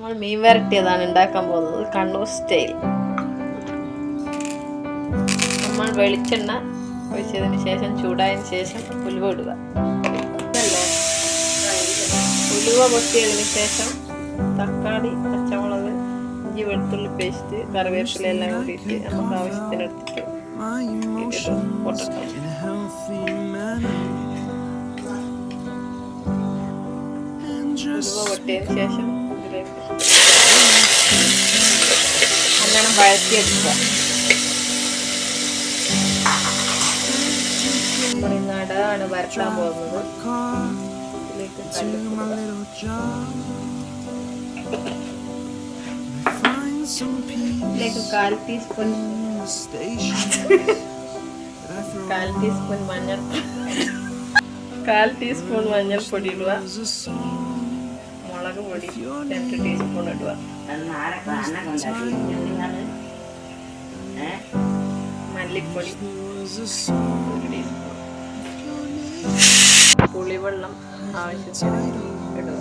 നമ്മൾ മീൻ വരട്ടിയതാണ് ഉണ്ടാക്കാൻ പോകുന്നത്, കണ്ണൂർ സ്റ്റൈൽ. നമ്മൾ വെളിച്ചെണ്ണ ഒഴിച്ചതിന് ശേഷം ചൂടായതിന് ശേഷം ഉലുവ ഇടുക. ഉലുവ പൊട്ടിയതിന് ശേഷം തക്കാളി, പച്ചമുളക്, ഇഞ്ചി, വെളുത്തുള്ളി പേസ്റ്റ്, കറിവേപ്പില എല്ലാം കൂടിയിട്ട് നമുക്ക് ആവശ്യത്തിനെടുത്തിട്ട് പൊട്ടണം. ഉലുവ പൊട്ടിയതിന് ശേഷം ഇതിലേക്ക് നല്ലോണം വഴറ്റിയെടുക്കുക. നമ്മൾ ഇന്ന് അടയാണ് വരട്ടാൻ പോകുന്നത്. ഇതിലേക്ക് ഇതിലേക്ക് 1/4 ടീസ്പൂൺ മഞ്ഞൾപ്പൊടി ഇടുക. മുളക് പൊടി 2 ടീസ്പൂൺ ഇടുക. മല്ലിപ്പൊടി 1 ടീസ്പൂൺ. പുളിവെള്ളം ആവശ്യത്തിന് ഇടുക.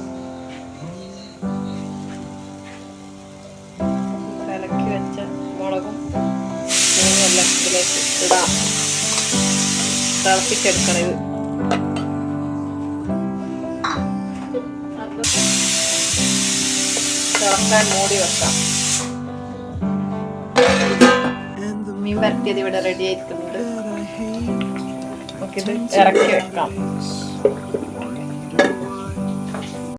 കലക്കി വെച്ച മുളകും എല്ലാം ഇതിലേക്ക് ഇടാം. തിളപ്പിച്ചെടുക്കണം. ഇത് തിളക്കാൻ മൂടി വെക്കാം. മീൻ വരട്ടിയത് ഇവിടെ റെഡി ആയിരിക്കുന്നുണ്ട്. നമുക്കിത് ഇറക്കി വെക്കാം.